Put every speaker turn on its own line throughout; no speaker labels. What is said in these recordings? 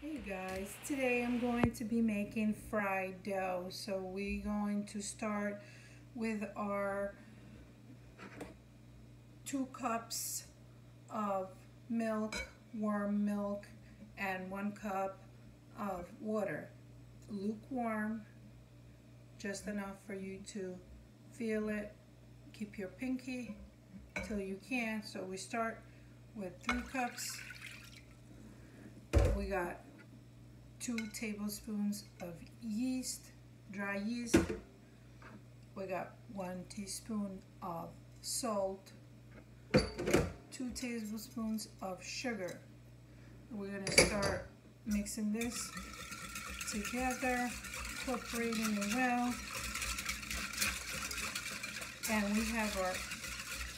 Hey guys, today I'm going to be making fried dough. So we're going to start with our 2 cups of milk, warm milk, and 1 cup of water. Lukewarm, just enough for you to feel it. Keep your pinky till you can. So we start with 3 cups. We got 2 tablespoons of yeast, dry yeast. We got 1 teaspoon of salt, 2 tablespoons of sugar. We're going to start mixing this together, incorporating it well. And we have our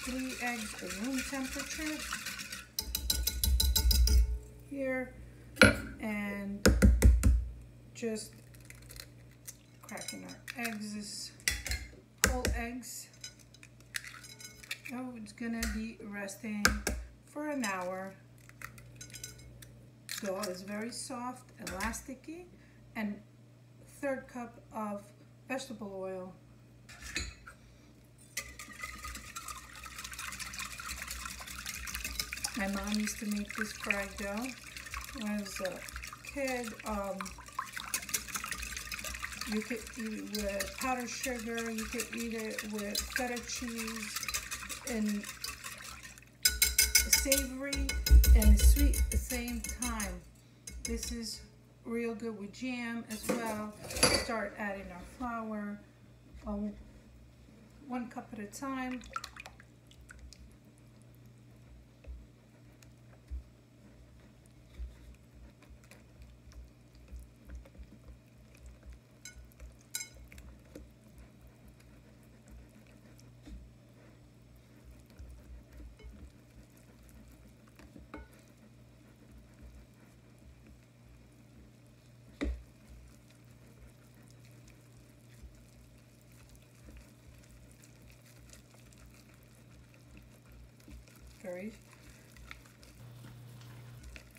3 eggs at room temperature here, and just cracking our eggs, this whole eggs. Oh, it's gonna be resting for an hour. Dough is very soft, elasticy, and 1/3 cup of vegetable oil. My mom used to make this fried dough when I was a kid. You could eat it with powdered sugar, you could eat it with feta cheese, and savory and sweet at the same time. This is real good with jam as well. Start adding our flour 1 cup at a time. Very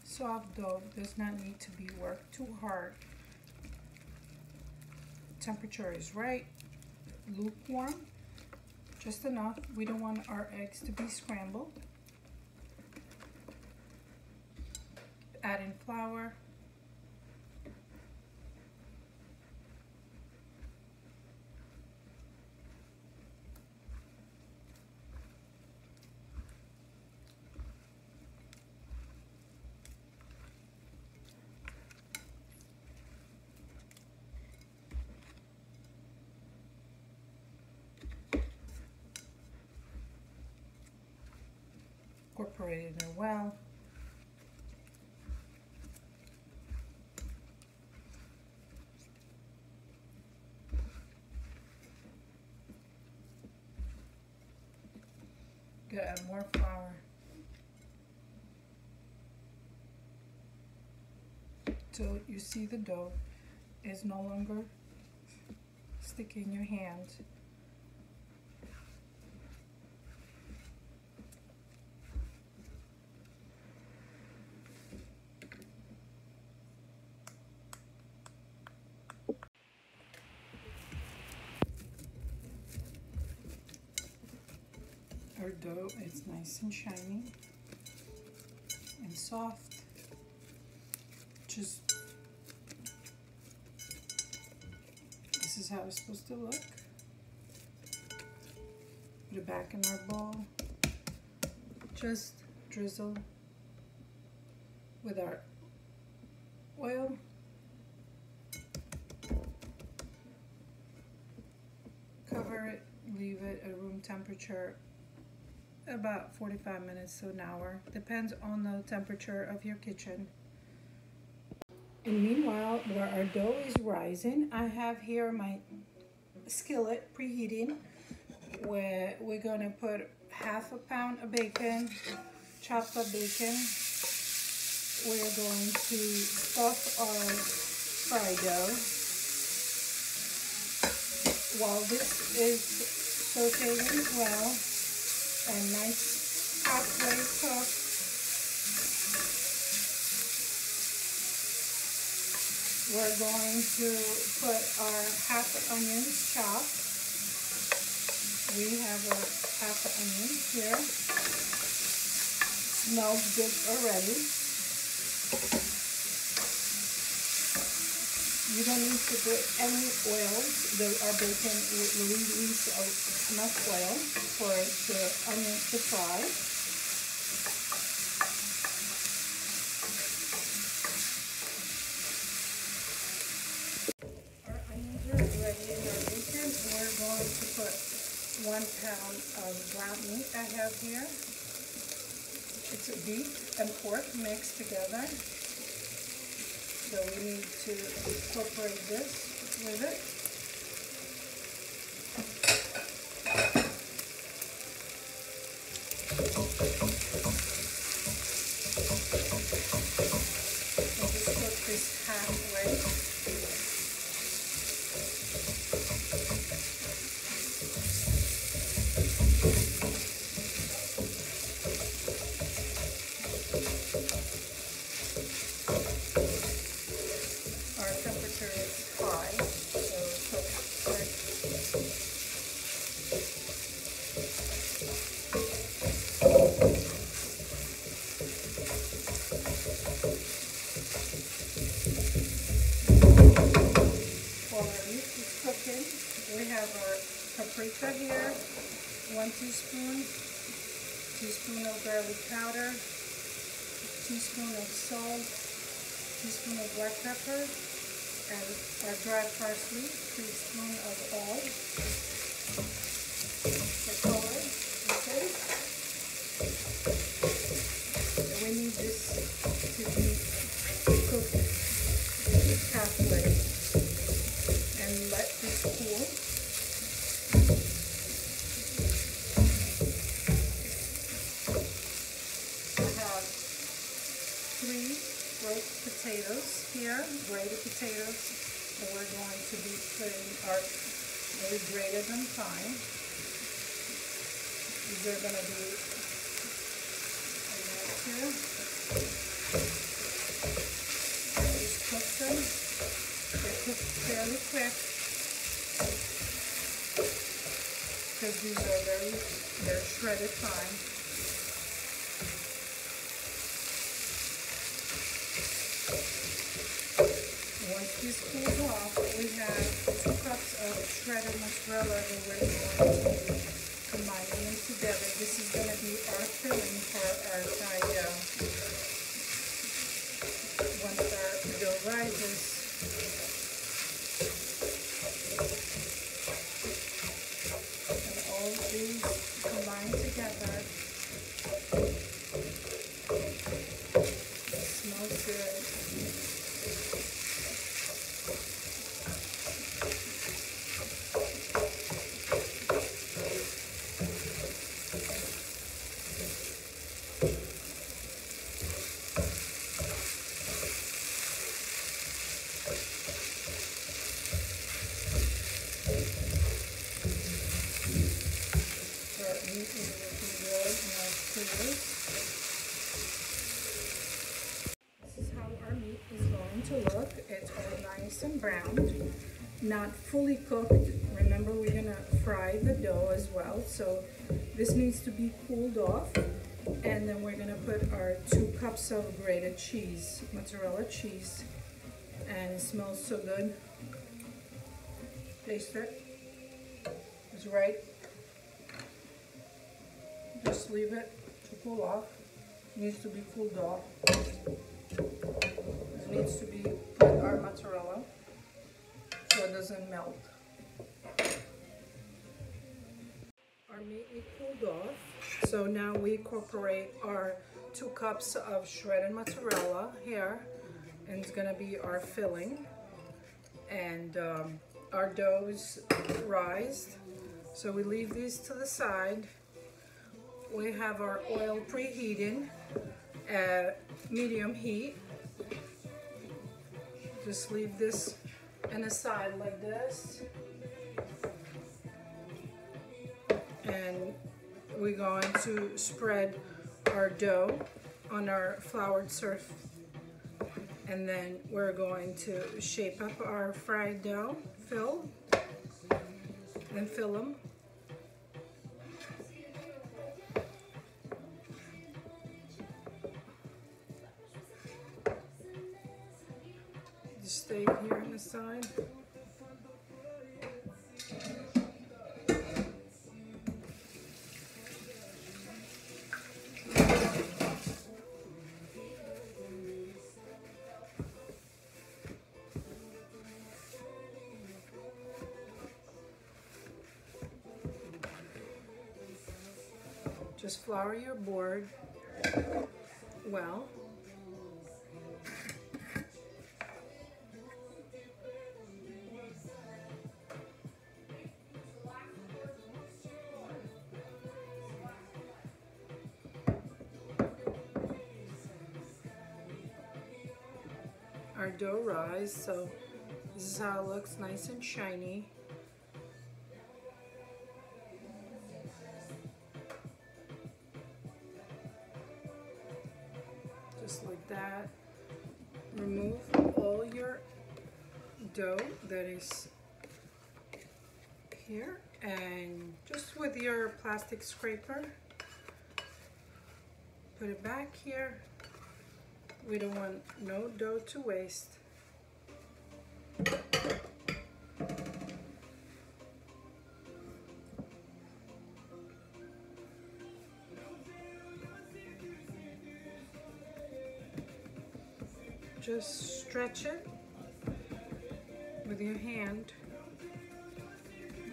soft dough, does not need to be worked too hard. Temperature is right, lukewarm, just enough. We don't want our eggs to be scrambled. Add in flour. Incorporating it well. Gotta add more flour. Till you see the dough is no longer sticking in your hand. Our dough is nice and shiny and soft. Just this is how it's supposed to look. Put it back in our bowl. Just drizzle with our oil. Cover it, leave it at room temperature about 45 minutes to an hour. Depends on the temperature of your kitchen. And meanwhile, where our dough is rising, I have here my skillet preheating, where we're gonna put 1/2 pound of bacon, chopped up bacon. We're going to stuff our fried dough. While this is sauteing well and nice halfway cooked, We're going to put our half onions chopped. We have our half onion here. Smells good already. You don't need to put any oil. Our bacon will release enough oil for the onions to fry. Our onions are ready in our bacon. We're going to put 1 pound of ground meat I have here. It's beef and pork mixed together. So we need to incorporate this with it. I'll just cook this halfway. Our temperature is high, so cook quick. While our meat is cooking, we have our paprika here, 1 teaspoon of garlic powder, teaspoon of salt, teaspoon of black pepper, and our dry parsley, teaspoon of all for color and taste. And we need this to be cooked halfway and let this cool. I have 3 roast potatoes here, grated potatoes, and we're going to be putting our, we grated them fine. These are going to be here. I just cook them. They cook fairly quick because these are they're shredded fine. Once this cools off, we have 2 cups of shredded mozzarella that we're going to be combining them together. This is going to be our filling for our paella. Once our dough rises, and all these combined together, it smells good. This is how our meat is going to look. It's all nice and browned, not fully cooked. Remember, we're going to fry the dough as well, so this needs to be cooled off. And then we're going to put our 2 cups of grated cheese, mozzarella cheese, and it smells so good. Taste it. It's right. Just leave it to cool off. It needs to be cooled off. It needs to be put our mozzarella so it doesn't melt. Our meat is cooled off. So now we incorporate our 2 cups of shredded mozzarella here, and it's gonna be our filling. And our dough is rised, so we leave these to the side. We have our oil preheating at medium heat. Just leave this on the side like this. And we're going to spread our dough on our floured surface And then we're going to shape up our fried dough, fill them. Just stay here on the side. Just flour your board well. Our dough rise, so this is how it looks, nice and shiny. Just like that. Remove all your dough that is here, and just with your plastic scraper, put it back here. We don't want no dough to waste. Just stretch it with your hand.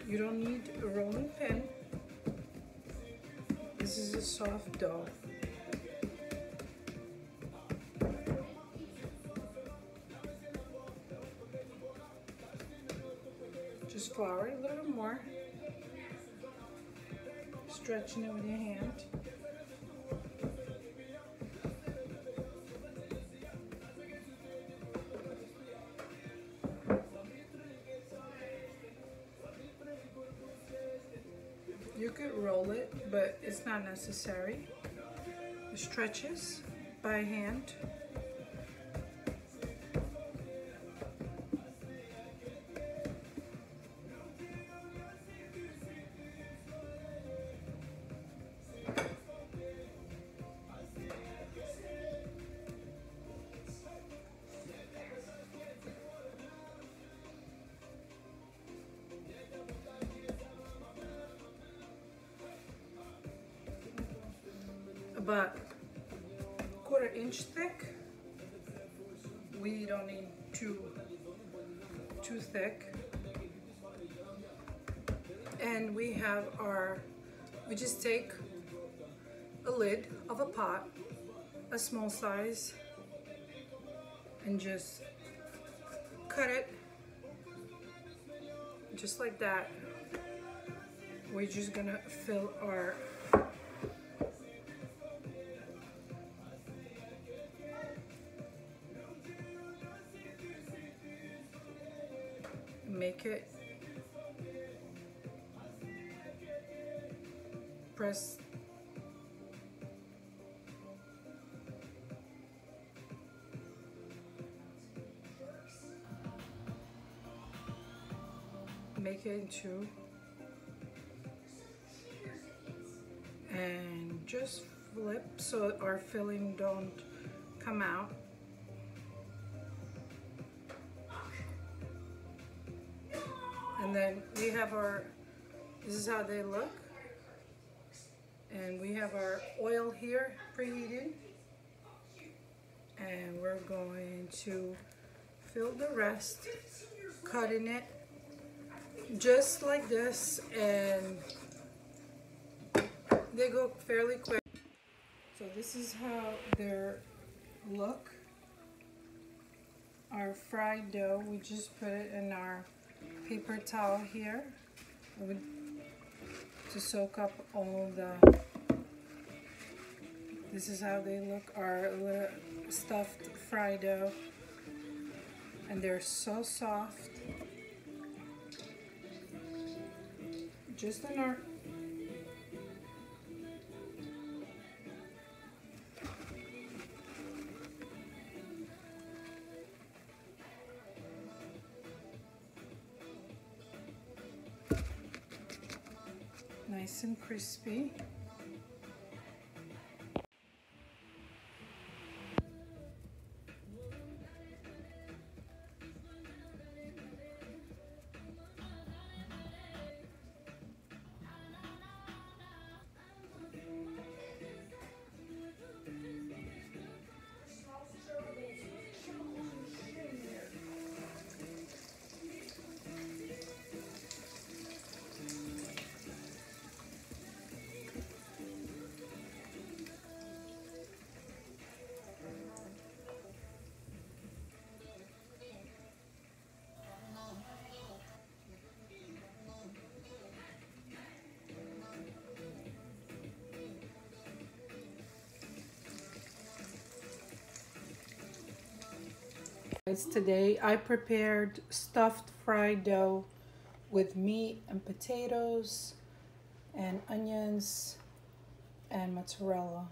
You don't need a rolling pin. This is a soft dough. Just flour it a little more, stretching it with your hand. You could roll it, but it's not necessary. The stretches by hand. About 1/4 inch thick. We don't need too thick. And we have we just take a lid of a pot, a small size, and just cut it just like that. We're just gonna fill our make it, press, make it into, and just flip so our filling don't come out. And then we have this is how they look. And we have our oil here preheated. And we're going to fill the rest, cutting it just like this, and they go fairly quick. So this is how they look. Our fried dough, we just put it in our paper towel here to soak up all the, this is how they look, our little stuffed fried dough, and they're so soft. Just in our nice and crispy. Today I prepared stuffed fried dough with meat and potatoes and onions and mozzarella.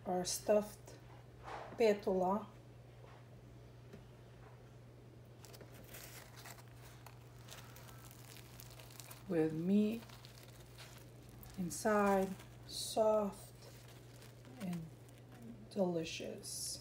Or stuffed pétula. With meat inside, soft and delicious.